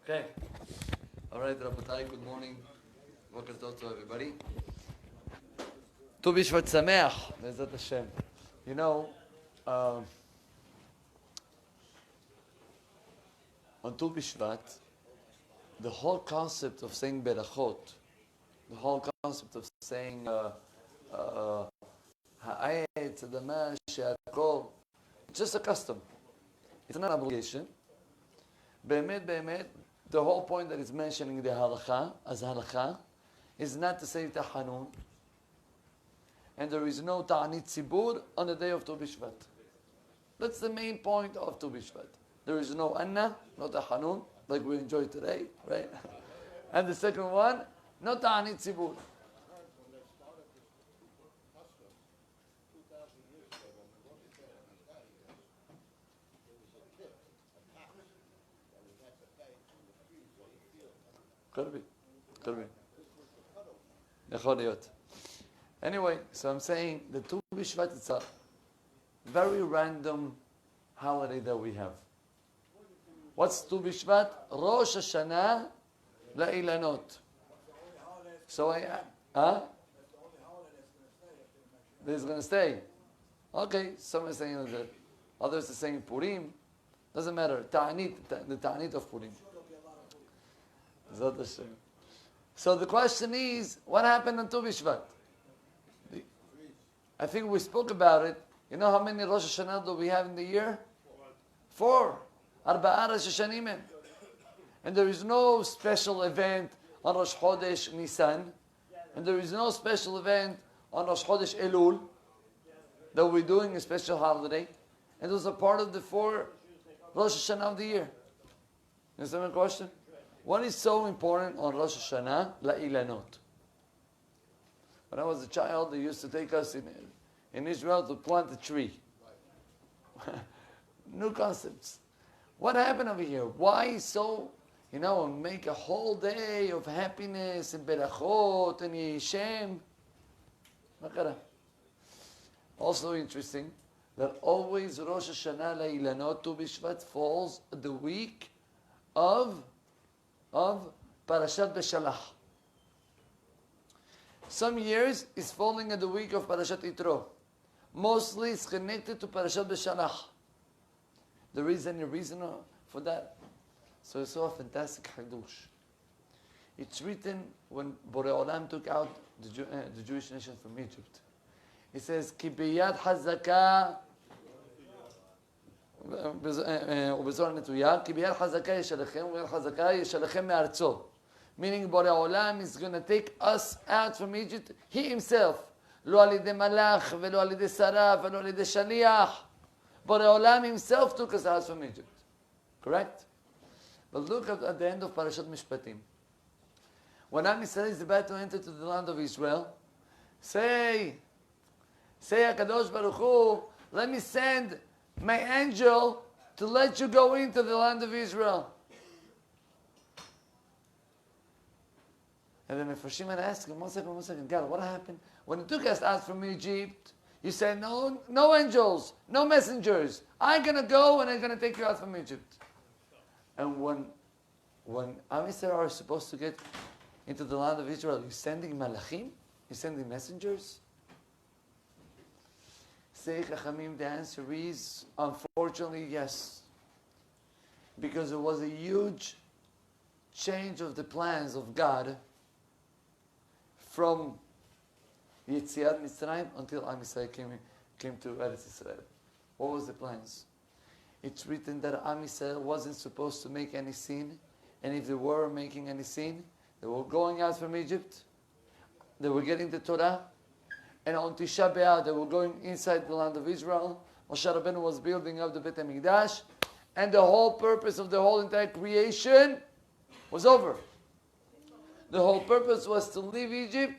Okay. All right, Rabbi, good morning. Boker tov to everybody. Tu B'Shvat Sameach, Be'ezrat Hashem. You know, on Tu B'Shvat, the whole concept of saying Berachot, the whole concept of saying Ha'ayet, Tzadamah, She'akol, it's just a custom. It's not an obligation. Be'emet, the whole point that it's mentioning the halakha, as halakha, is not to say Tahanun. And there is no Ta'anit Tzibur on the day of Tu B'Shvat. That's the main point of Tu B'Shvat. There is no Anna, no Tahanun, like we enjoy today, right? And the second one, no Ta'anit Tzibur. Could be. Anyway, so I'm saying the Tu B'Shvat is a very random holiday that we have. What's Tu B'Shvat? Rosh Hashanah La'ilanot. So that is going to stay. Okay, some are saying that. Others are saying Purim. Doesn't matter. Ta'anit, the Ta'anit of Purim. So the question is, what happened on Tu B'Shvat? I think we spoke about it. You know how many Rosh Hashanah do we have in the year? 4. Arba'a Rosh Hashanah. And there is no special event on Rosh Chodesh Nisan. And there is no special event on Rosh Chodesh Elul that we're doing a special holiday. And those are part of the 4 Rosh Hashanah of the year. You understand my question? What is so important on Rosh Hashanah? La'ilanot. When I was a child, they used to take us in Israel to plant a tree. New concepts. What happened over here? Why so, make a whole day of happiness and berachot and yishem? Also interesting that always Rosh Hashanah La'ilanot Tu B'Shvat falls the week of Parashat Beshalach. Some years it's falling at the week of Parashat Yitro. Mostly it's connected to Parashat Beshalach. There is any reason for that? So it's so a fantastic Hadush. It's written when Borei Olam took out the Jewish nation from Egypt. It says, Ki biyad hazaka ובזרוע נטויה, כי ביד חזקה ישלכם, וביד חזקה ישלכם מארצו. Meaning, Borei Olam is going to take us out from Egypt, He Himself. לא על ידי מלאך, ולא על ידי שרה, ולא על ידי שליח. Borei Olam Himself took us out from Egypt. Correct? But look at the end of Parashat Mishpatim. When Am Yisrael is about to enter to the land of Israel, say HaKadosh Baruch Hu, let me send my angel to let you go into the land of Israel. And then the Mepharshim asked him, one second, God, what happened? When you took us out from Egypt, you said, no angels, no messengers. I'm going to go and I'm going to take you out from Egypt. And when Am Yisrael are supposed to get into the land of Israel, you're sending malachim? You're sending messengers? Say Chachamim, the answer is, unfortunately, yes. Because it was a huge change of the plans of God from Yetziat Mitzrayim until Am Yisrael came to Eretz Yisrael. What was the plans? It's written that Am Yisrael wasn't supposed to make any sin, and if they were making any sin, they were going out from Egypt, they were getting the Torah, and on Tisha B'Av, they were going inside the land of Israel. Moshe Rabbeinu was building up the Beit HaMikdash, and the whole purpose of the whole entire creation was over. The whole purpose was to leave Egypt,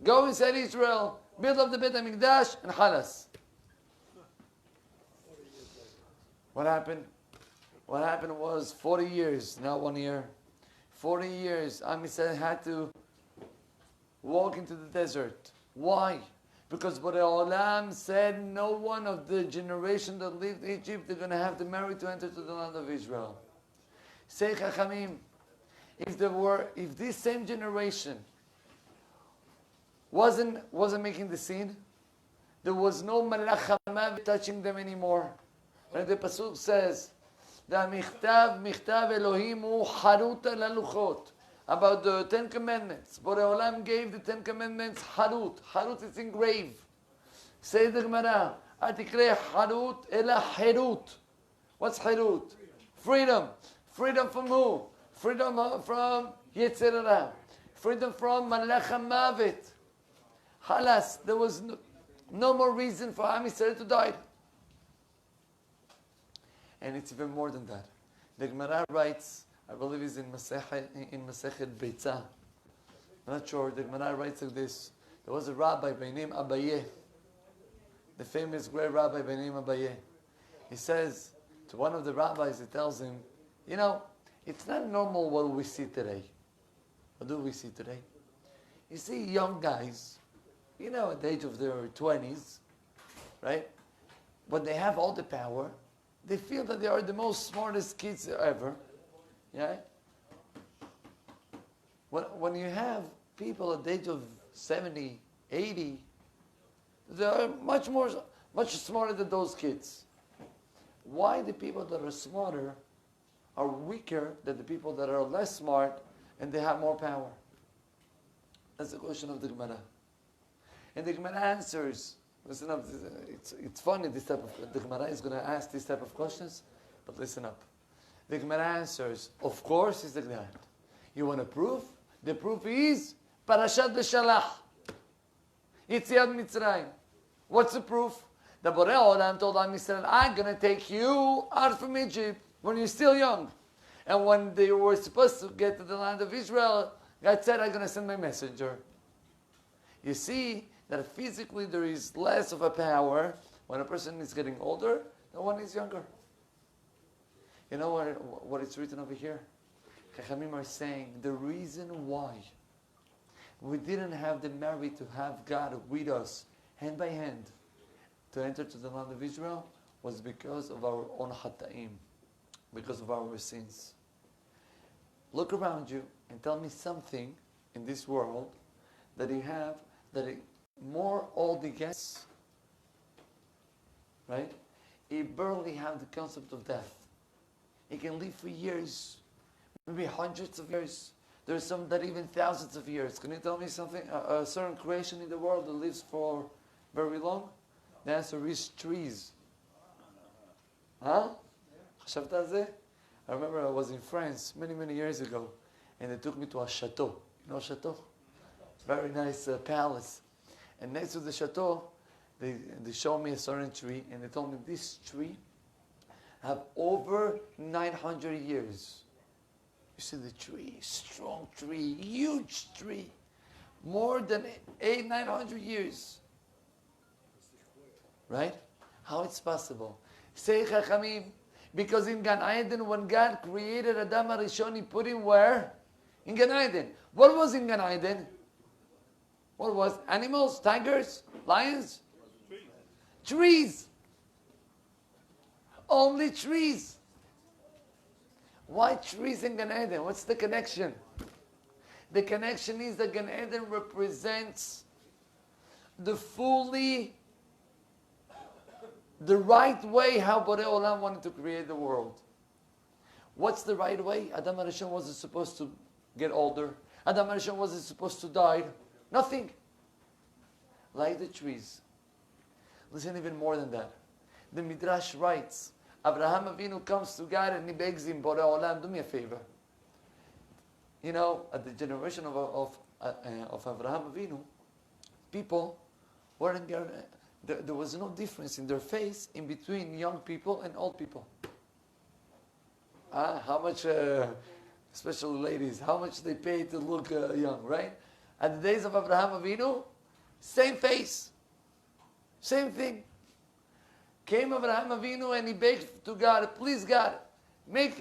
go inside Israel, build up the Beit HaMikdash, and Halas. What happened? What happened was 40 years, not 1 year. 40 years, Am Yisrael had to walk into the desert. Why? Because Borei Olam said no one of the generation that lived in Egypt, they're going to have to marry to enter to the land of Israel. Say Chachamim, if this same generation wasn't making the scene, there was no malach hamavet touching them anymore. And the pasuk says, "The michtav Elohim hu haruta laluchot." About the 10 Commandments. Borei Olam gave the 10 Commandments harut. Harut is engraved. Say the Gemara, "Atikre harut ela herut." What's herut? Freedom. Freedom from who? Freedom from Yetzer Hara. Freedom from malach hamavet. Halas, there was no more reason for Am Yisrael to die. And it's even more than that. The Gemara writes, I believe it's in Masechet Beitzah. I'm not sure. The Gemara writes like this. There was a rabbi by name Abaye, the famous great rabbi by name Abaye. He says to one of the rabbis, he tells him, you know, it's not normal what we see today. What do we see today? You see young guys, you know, at the age of their 20s, right? When they have all the power, they feel that they are the most smartest kids ever. Yeah? When you have people at the age of 70, 80, they are much smarter than those kids. Why the people that are smarter are weaker than the people that are less smart and they have more power? That's the question of the Gemara. And the Gemara answers, listen up, it's funny, the Gemara is going to ask this type of questions, but listen up. The Gemara answers, of course it's like that. You want a proof? The proof is Parashat Beshalach. Yetziat Mitzrayim. What's the proof? The Borei Olam told Am Yisrael, I'm going to take you out from Egypt when you're still young. And when they were supposed to get to the land of Israel, God said, I'm going to send my messenger. You see that physically there is less of a power when a person is getting older than when he's younger. You know what it's written over here? Chachamim are saying the reason why we didn't have the merit to have God with us, hand by hand, to enter to the land of Israel was because of our own hata'im, because of our sins. Look around you and tell me something in this world that you have that more old he gets, right? He barely have the concept of death. He can live for years, maybe hundreds of years. There's some that even thousands of years. Can you tell me something? A certain creation in the world that lives for very long? The answer is trees. Huh? חשבת על זה? I remember I was in France many years ago, and they took me to a chateau. You know a chateau? Very nice palace. And next to the chateau, they showed me a certain tree, and they told me this tree have over 900 years. You see the tree, strong tree, huge tree, more than 900 years. Right? How it's possible? Say Chachamim, because in Gan Eden, when God created Adam HaRishon, He put him where? In Gan Eden. What was in Gan Eden? What was? Animals? Tigers? Lions? Trees. Only trees. Why trees in Gan Eden? What's the connection? The connection is that Gan Eden represents the right way how Borei Olam wanted to create the world. What's the right way? Adam HaRishon wasn't supposed to get older. Adam HaRishon wasn't supposed to die. Nothing. Like the trees. Listen, even more than that. The Midrash writes, Abraham Avinu comes to God and he begs him, Borei Olam, do me a favor. You know, at the generation of Abraham Avinu, people weren't there was no difference in their face in between young people and old people. How much, especially ladies, how much they pay to look young, right? At the days of Abraham Avinu, same face, same thing. Came Abraham Avinu and he begged to God, please God, make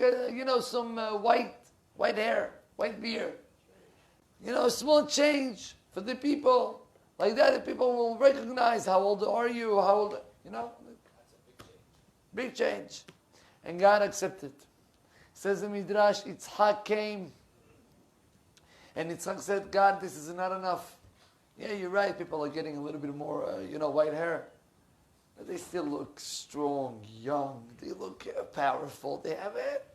some white hair, white beard. A small change for the people. Like that, the people will recognize how old are you, big change. And God accepted. Says the Midrash, Yitzhak came And Yitzchak said, God, this is not enough. Yeah, you're right, people are getting a little bit more, white hair. But they still look strong, young, they look powerful, they have it.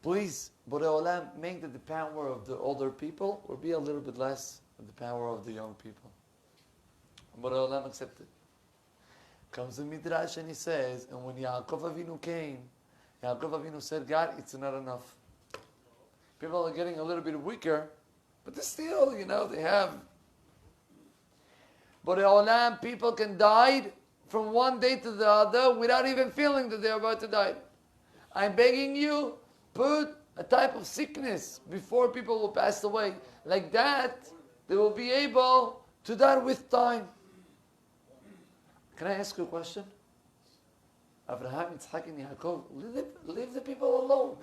Please, Borei Olam, make that the power of the older people will be a little bit less than the power of the young people. Borei Olam accepted. Comes the Midrash and he says, and when Yaakov Avinu came, Yaakov Avinu said, God, it's not enough. People are getting a little bit weaker, but they still, they have. Borei Olam, people can die from one day to the other without even feeling that they're about to die. I'm begging you, put a type of sickness before people will pass away. Like that, they will be able to die with time. Can I ask you a question? Abraham, Yitzchak, and Yaakov, leave the people alone.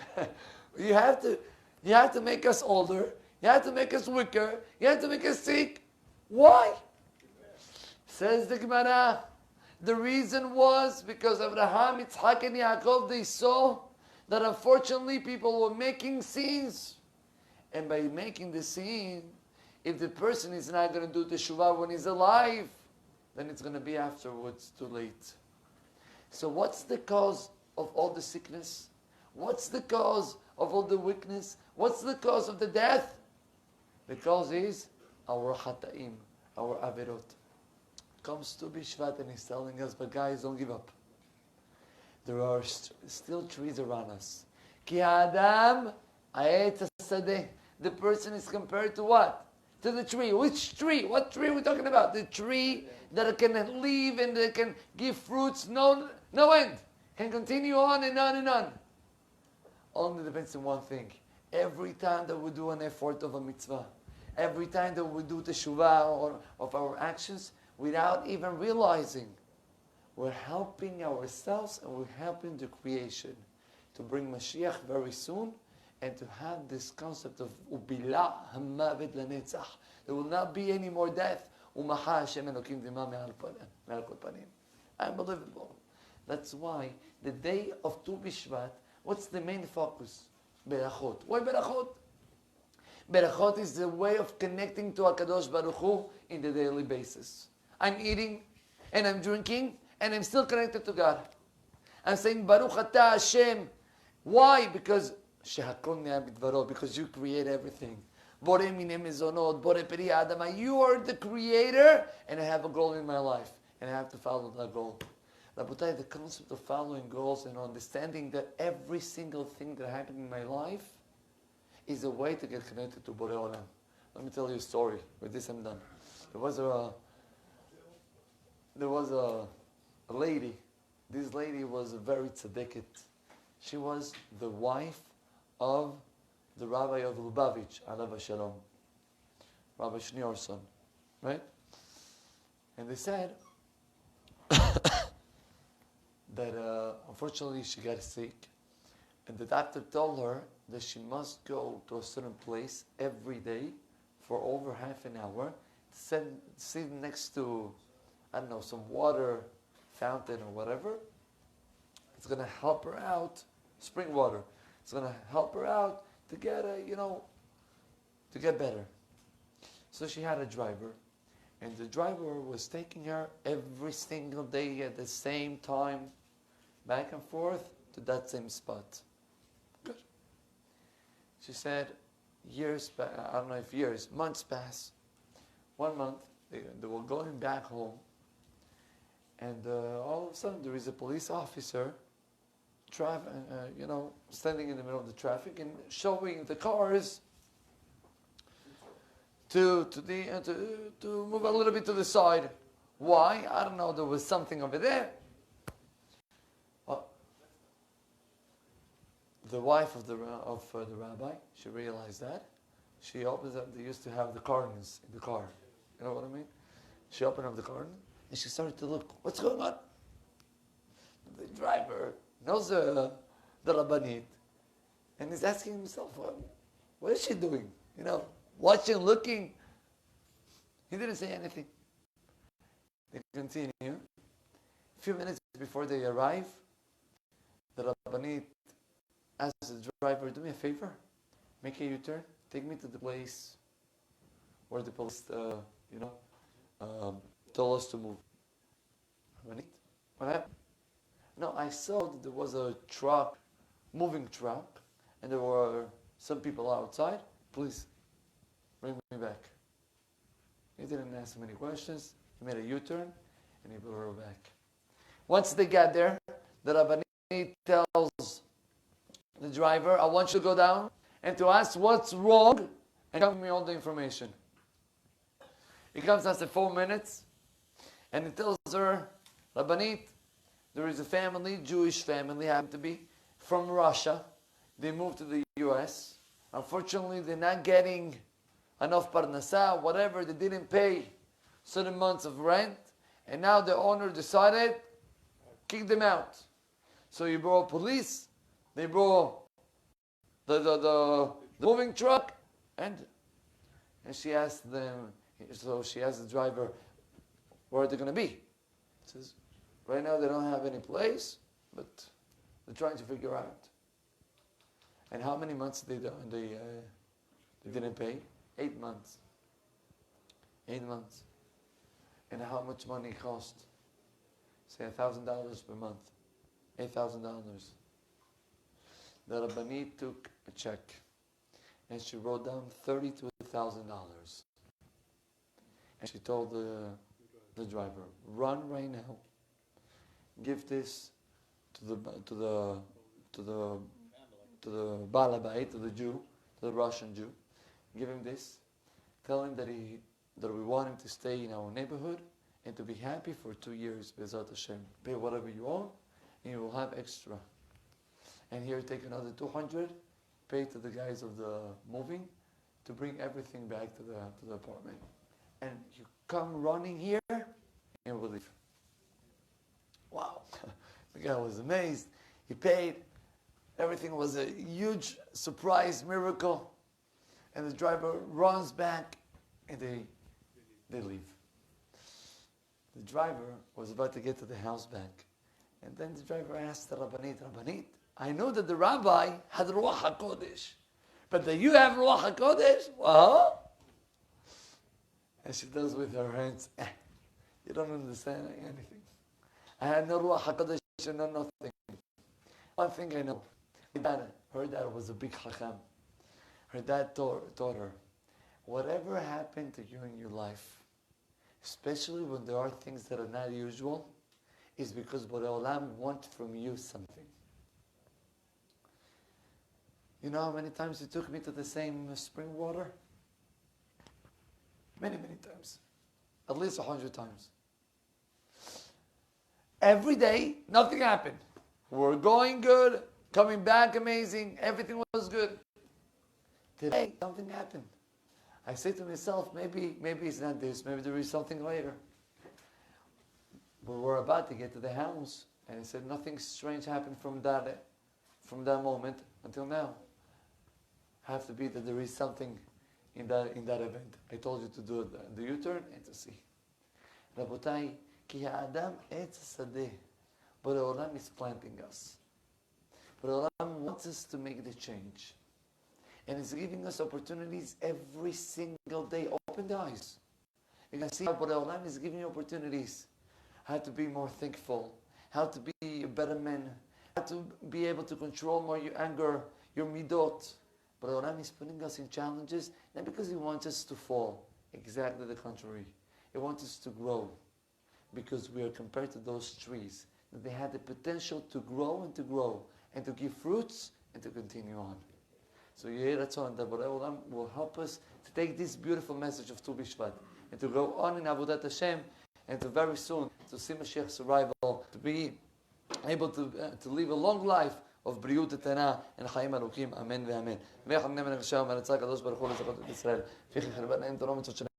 You have to make us older. You have to make us weaker. You have to make us sick. Why? Says the Gemara, the reason was because Abraham, Yitzchak, and Yaakov, they saw that unfortunately people were making sins. And by making the sin, if the person is not going to do teshuvah when he's alive, then it's going to be afterwards too late. So what's the cause of all the sickness? What's the cause of all the weakness? What's the cause of the death? The cause is our chataim, our averot. Comes to Bishvat and he's telling us, but guys, don't give up. There are still trees around us. Ki Adam ha'etz hasadeh. The person is compared to what? To the tree. Which tree? What tree are we talking about? The tree that can live and that can give fruits no end. Can continue on and on and on. Only depends on one thing. Every time that we do an effort of a mitzvah, every time that we do teshuvah or of our actions, without even realizing, we're helping ourselves and we're helping the creation to bring Mashiach very soon and to have this concept of Ubila Hamavet Lanetzach. There will not be any more death. Umaha Hashem Elokim Dima Me'al Kol Panim. Unbelievable. That's why the day of Tu Bishvat, what's the main focus? Berachot. Why Berachot? Berachot is the way of connecting to HaKadosh Baruch Hu in the daily basis. I'm eating and I'm drinking and I'm still connected to God. I'm saying Baruch Atah Hashem. Why? Because Shehakol Ne'ah Bidvaro, because you create everything. Borei Minei Mezonot, Borei Peri Adama. You are the creator and I have a goal in my life and I have to follow that goal. Rabotai, the concept of following goals and understanding that every single thing that happened in my life is a way to get connected to Borei Olam. Let me tell you a story. With this I'm done. There was a lady. This lady was a very tzaddiket. She was the wife of the Rabbi of Lubavitch, Alav Shalom, Rabbi Schneerson, right? And they said that unfortunately she got sick, and the doctor told her that she must go to a certain place every day for over half an hour, sit next to, some water fountain or whatever. It's going to help her out, spring water. It's going to help her out to get to get better. So she had a driver, and the driver was taking her every single day at the same time, back and forth to that same spot. Good. She said, months pass. 1 month, they were going back home, and all of a sudden there is a police officer standing in the middle of the traffic and showing the cars to move a little bit to the side. Why? I don't know. There was something over there. The wife of the rabbi, she realized that. She opens up. They used to have the curtains in the car. You know what I mean? She opened up the curtain and she started to look. What's going on? The driver knows the Rabbanit, and he's asking himself, what is she doing? Watching, looking. He didn't say anything. They continue. A few minutes before they arrive, the Rabbanit asks the driver, do me a favor. make a U-turn, take me to the place where the police, told us to move. What happened? No, I saw that there was a truck, moving truck, and there were some people outside. Please, bring me back. He didn't ask many questions. He made a U-turn, and he brought her back. Once they got there, the Rabbi tells the driver, I want you to go down and to ask what's wrong and tell me all the information. He comes after 4 minutes, and he tells her, Rabbanit, there is a family, Jewish family, happen to be, from Russia. They moved to the US. Unfortunately, they're not getting enough parnasa, whatever. They didn't pay certain months of rent. And now the owner decided, kick them out. So he brought police. They brought the moving truck. And she asked them, so she asked the driver, where are they going to be? He says, right now they don't have any place, but they're trying to figure out. And how many months they didn't pay? 8 months. 8 months. And how much money it cost? Say $1,000 per month. $8,000. The Rabbi took a check and she wrote down $32,000. And she told the driver, run right now. Give this to the Balabait, to the Jew, to the Russian Jew. Give him this. Tell him that we want him to stay in our neighborhood and to be happy for 2 years. Bezat Hashem. Pay whatever you own, and you will have extra. And here, take another 200. Pay to the guys of the moving to bring everything back to the apartment. And you come running here, and we'll leave. Wow. The guy was amazed. He paid. Everything was a huge surprise, miracle. And the driver runs back, and they leave. The driver was about to get to the house back. And then the driver asked the Rabbanit, I know that the rabbi had Ruach HaKodesh, but that you have Ruach HaKodesh? Well, and she does with her hands, you don't understand anything. I had no Ruach HaKodesh and no nothing. One thing I know, her dad was a big Chacham. Her dad taught her, whatever happened to you in your life, especially when there are things that are not usual, is because Borei Olam wants from you something. You know how many times he took me to the same spring water? Many, many times. At least 100 times. Every day, nothing happened. We're going good, coming back amazing, everything was good. Today, something happened. I say to myself, maybe it's not this, maybe there is something later. But we're about to get to the house, and he said nothing strange happened from that moment until now. Have to be that there is something in that event. I told you to do the U-turn and to see. Rabotai, ki ha'adam etz sadeh. Borei Olam is planting us. Borei Olam wants us to make the change. And He's giving us opportunities every single day. Open the eyes. You can see how Borei Olam is giving you opportunities. How to be more thankful. How to be a better man. How to be able to control more your anger, your midot. Borei Olam is putting us in challenges, not because He wants us to fall. Exactly the contrary. He wants us to grow. Because we are compared to those trees. That they had the potential to grow and to give fruits and to continue on. So Yehi Ratzon, that Borei Olam will help us to take this beautiful message of Tu B'Shvat and to go on in Avodat Hashem and to very soon to see Mashiach's arrival, to be able to live a long life of Briut Tana and Chaim Arukim. Amen ve'amen.